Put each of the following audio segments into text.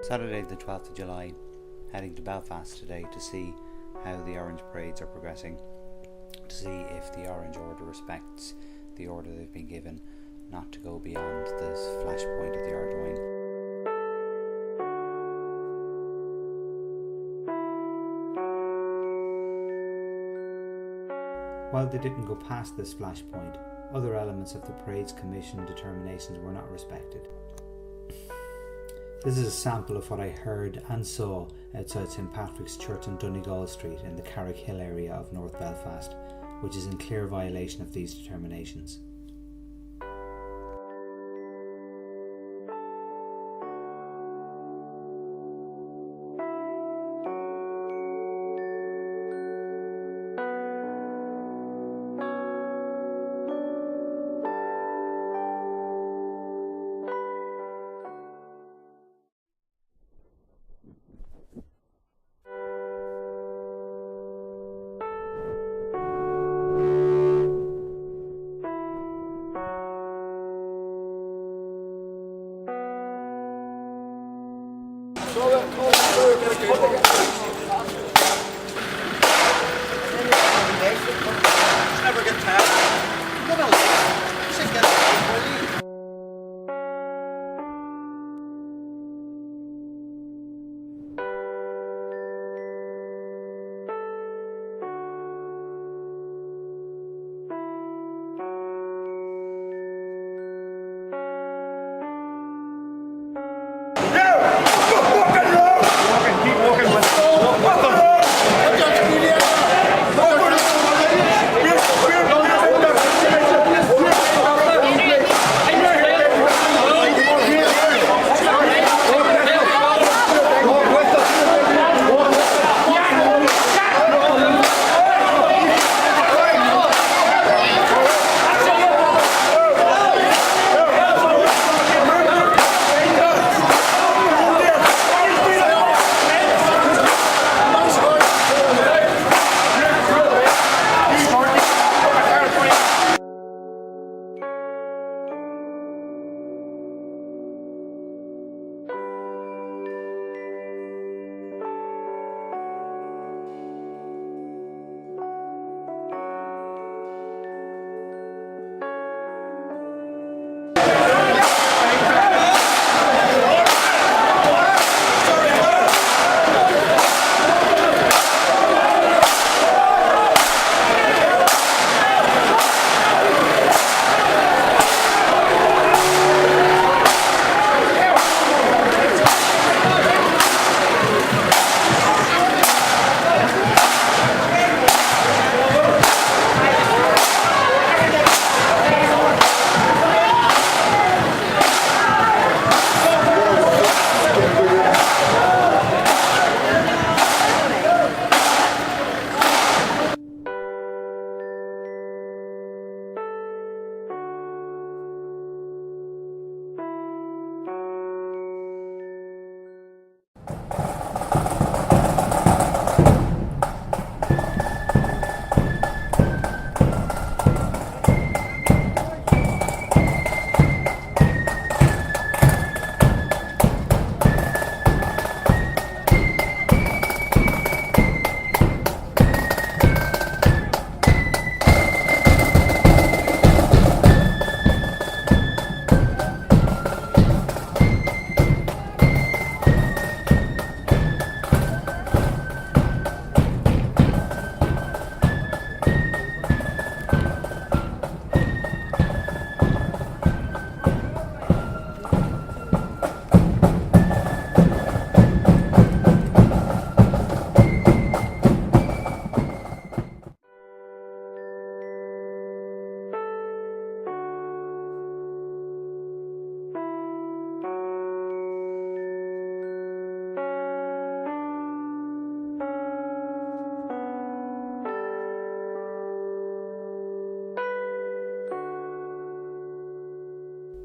Saturday the 12th of July, heading to Belfast today to see how the Orange parades are progressing, to see if the Orange Order respects the order they've been given not to go beyond this Flashpoint of the Ardoyne. While they didn't go past this flashpoint, other elements of the Parade's Commission determinations were not respected. This is a sample of what I heard and saw outside St Patrick's Church on Donegal Street in the Carrick Hill area of North Belfast, which is in clear violation of these determinations. Never get tired. What else? Should get it.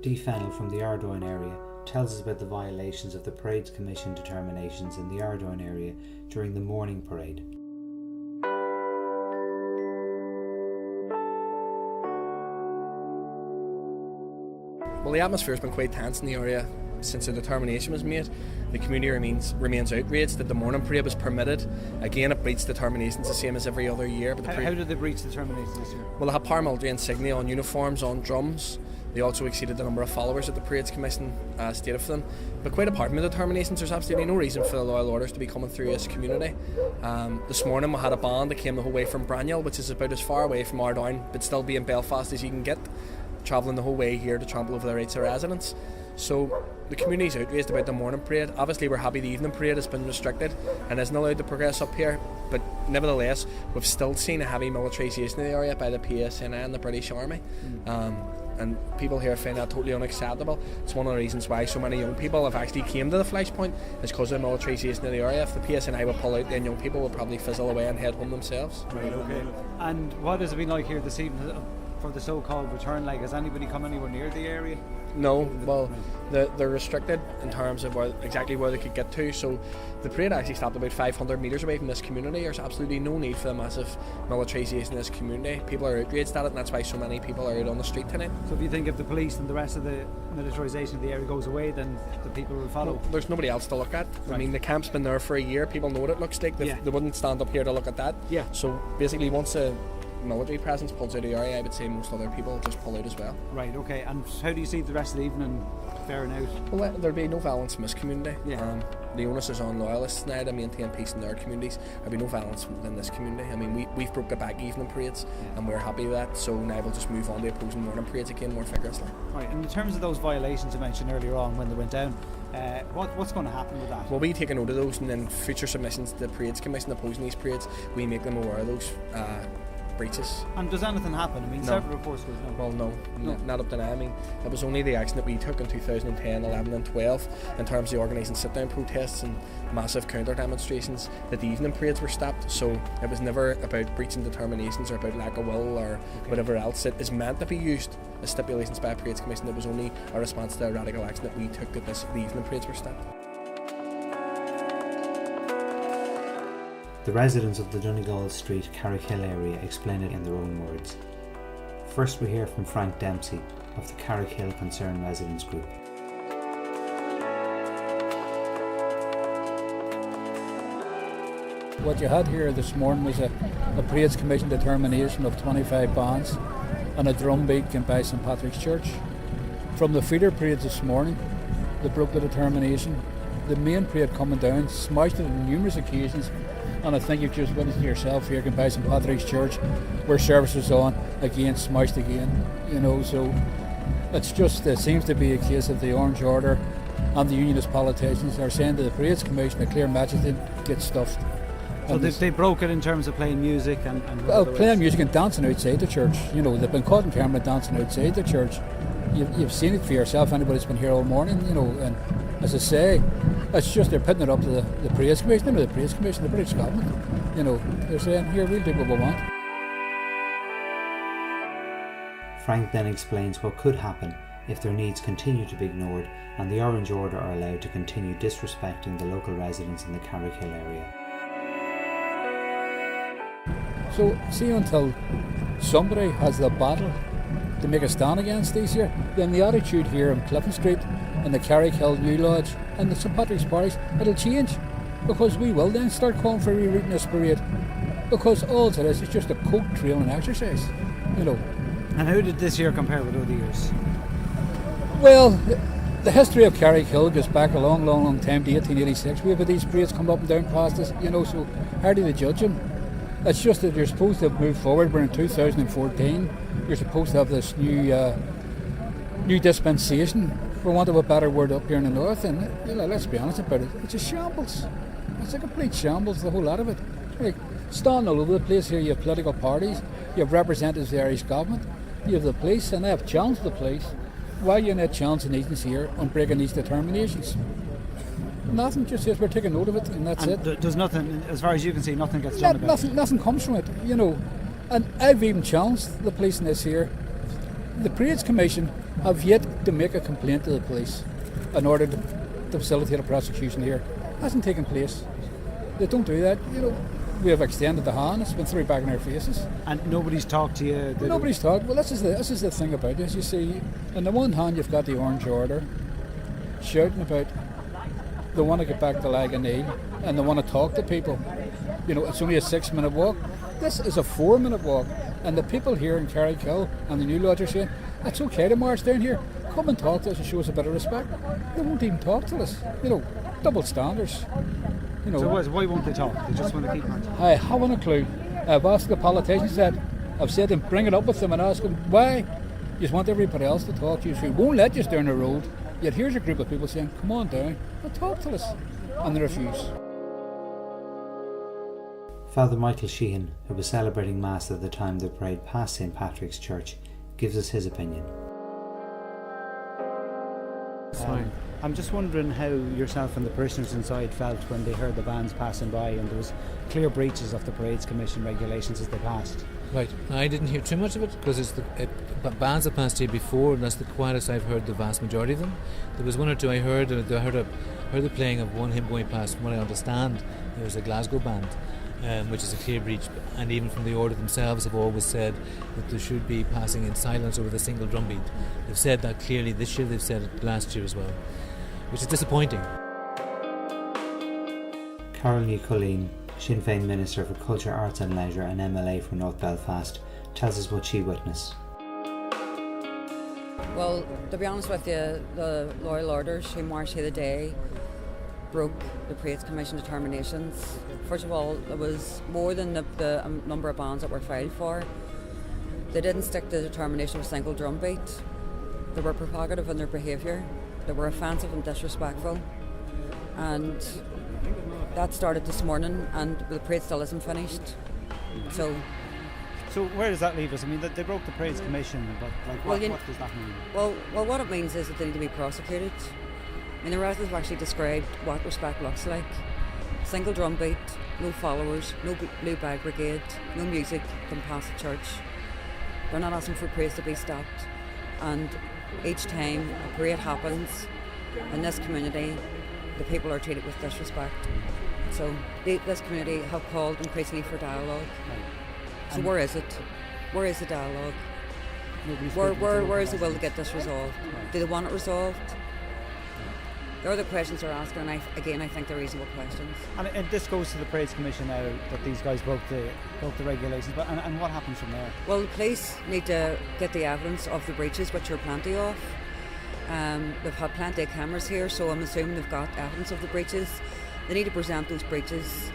Dee Fennell from the Ardoyne area tells us about the violations of the Parade's Commission determinations in the Ardoyne area during the morning parade. Well, the atmosphere has been quite tense in the area. since the determination was made, the community remains outraged that the morning parade was permitted. Again, it breached determinations the same as every other year. But how did they breach determinations this year? Well, they had paramilitary insignia on uniforms, on drums. They also exceeded the number of followers that the Parades Commission stated for them. But quite apart from the determinations, there's absolutely no reason for the loyal orders to be coming through this community. This morning we had a band that came the whole way from Braniel, which is about as far away from Ardoyne, but still be in Belfast as you can get, travelling the whole way here to trample over the rights of residents. So the community's outraged about the morning parade. Obviously we're happy the evening parade has been restricted and isn't allowed to progress up here, but nevertheless we've still seen a heavy militarisation of the area by the PSNI and the British Army. And people here find that totally unacceptable. It's one of the reasons why so many young people have actually came to the Flashpoint, is because of the militarisation of the area. If the PSNI would pull out, then young people would probably fizzle away and head home themselves. Right, okay. And what has it been like here this evening for the so-called return leg? Has anybody come anywhere near the area? No, well, they're restricted in terms of exactly where they could get to. So the parade actually stopped about 500 metres away from this community. There's absolutely no need for the massive militarisation in this community. People are outraged at it, and that's why so many people are out on the street tonight. So if you think if the police and the rest of the militarisation of the area goes away, then the people will follow? Well, there's nobody else to look at. Right. I mean, the camp's been there for a year. People know what it looks like. They wouldn't stand up here to look at that. Yeah. So basically, once a military presence pulls out of the area, I would say most other people just pull out as well. Right, okay. And how do you see the rest of the evening faring out? Well, there'll be no violence in this community. Yeah. The onus is on loyalists now to maintain peace in their communities. There'll be no violence in this community. I mean, we've broke the back evening parades, and we're happy with that. So now we'll just move on to opposing morning parades again more vigorously. Right, and in terms of those violations you mentioned earlier on when they went down, what's going to happen with that? Well, we take a note of those, and then future submissions to the Parades Commission opposing these parades, we make them aware of those breaches. And does anything happen? I mean, several reports were Well, no, not up to now. I mean, it was only the action that we took in 2010, 11 and 12 in terms of organising sit-down protests and massive counter demonstrations that the evening parades were stopped. So it was never about breaching determinations or about lack of will or whatever else. It is meant to be used as stipulations by a Parades Commission. It was only a response to a radical action that we took that the evening parades were stopped. The residents of the Donegal Street, Carrick Hill area explain it in their own words. First we hear from Frank Dempsey of the Carrick Hill Concerned Residents Group. What you had here this morning was a Parades Commission determination of 25 bands and a drum beat by St Patrick's Church. From the feeder parades this morning, they broke the determination. The main parade coming down smashed it on numerous occasions, and I think you've just witnessed it yourself here by St Patrick's Church, where service was on, again smashed again. So it's just, it seems to be a case of the Orange Order and the unionist politicians are saying to the Parades Commission a clear message to get stuffed. So they broke it in terms of playing music and playing music and dancing outside the church. They've been caught on camera dancing outside the church. You've seen it for yourself, anybody's been here all morning, and as I say, it's just they're putting it up to the Parades Commission, the Parades Commission, the British government. They're saying, here, we'll do what we want. Frank then explains what could happen if their needs continue to be ignored and the Orange Order are allowed to continue disrespecting the local residents in the Carrick Hill area. So, see, until somebody has the battle to make a stand against these here, then the attitude here on Clifton Street and the Carrick Hill New Lodge and the St Patrick's Parish, it'll change, because we will then start calling for rerouting this parade, because all it is just a coat trailing exercise. And how did this year compare with other years? Well, the history of Carrick Hill goes back a long, long, long time to 1886. We have these parades come up and down past us, so hardly to judge them. It's just that you're supposed to move forward. We're in 2014. You're supposed to have this new dispensation, for want of a better word, up here in the north. And let's be honest about it, it's a shambles. It's a complete shambles, the whole lot of it. Like, standing all over the place here, you have political parties, you have representatives of the Irish government, you have the police, and they have challenged the police. Why are you not challenging agents here on breaking these determinations? Nothing, just says we're taking note of it, and that's it. There's nothing, as far as you can see, nothing gets done about it. Nothing comes from it, And I've even challenged the police in this here. The Parades Commission have yet to make a complaint to the police in order to facilitate a prosecution here. It hasn't taken place. They don't do that. We have extended the hand. It's been thrown back in our faces. And nobody's talked to you? Nobody's talked. Well, this is the thing about this. You see, on the one hand, you've got the Orange Order, shouting about they want to get back to Laganee and they want to talk to people. You know, it's only a 6-minute walk. This is a 4-minute walk. And the people here in Carrick Hill and the new lodge are saying, it's okay to march down here. Come and talk to us and show us a bit of respect. They won't even talk to us. You know, double standards. You know. So why won't they talk? They just want to keep marching. I haven't a clue. I've asked the politicians that. I've said to them, bring it up with them and ask them why. You just want everybody else to talk to you. So we won't let you down the road. Yet here's a group of people saying, come on down and talk to us. And they refuse. Father Michael Sheehan, who was celebrating Mass at the time the parade passed St Patrick's Church, gives us his opinion. I'm just wondering how yourself and the parishioners inside felt when they heard the bands passing by and there was clear breaches of the Parades Commission regulations as they passed. Right. I didn't hear too much of it because it's bands that passed here before, and that's the quietest I've heard the vast majority of them. There was one or two I heard the playing of one hymn going past. From what I understand, there was a Glasgow band, which is a clear breach, and even from the order themselves have always said that there should be passing in silence over the single drum beat. They've said that clearly this year, they've said it last year as well, which is disappointing. Carol New-Colleen, Sinn Féin Minister for Culture, Arts and Leisure and MLA for North Belfast, tells us what she witnessed. Well, to be honest with you, the loyal orders who marched here today broke the Parades Commission determinations. First of all, it was more than the number of bands that were filed for. They didn't stick to the determination of a single drum beat. They were provocative in their behaviour. They were offensive and disrespectful. And that started this morning, and the parade still isn't finished. So where does that leave us? I mean, they broke the Parades Commission, but what does that mean? Well, what it means is that they need to be prosecuted. I mean, the residents have actually described what respect looks like. Single drum beat, no followers, no blue bag brigade, no music can pass the church. They're not asking for parades to be stopped. And each time a parade happens in this community, the people are treated with disrespect. So this community have called increasingly for dialogue. So where is it? Where is the dialogue? Where is the will to get this resolved? Do they want it resolved? There are the questions they're asking, and I think they're reasonable questions. And this goes to the Parades Commission now that these guys broke the regulations. But and what happens from there? Well, the police need to get the evidence of the breaches, which are plenty of. They've had plenty of cameras here, so I'm assuming they've got evidence of the breaches. They need to present those breaches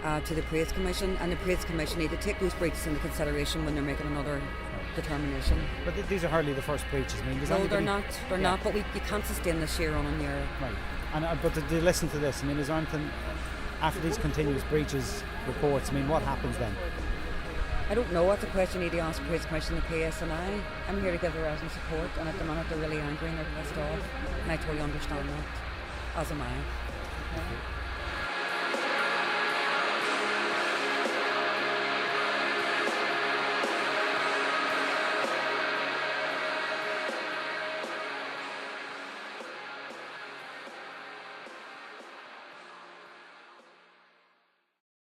to the Parades Commission, and the Parades Commission need to take those breaches into consideration when they're making another determination. But these are hardly the first breaches. I mean, no, they're not. They're not. But you can't sustain this year on a year. Right. And but to listen to this, I mean, is there anything after these continuous breaches reports? I mean, what happens then? I don't know. That's a question you need to ask the Parades Commission and PSNI. I'm here to give the residents support, and at the minute they're really angry and they're pissed off, and I totally understand that. As am I.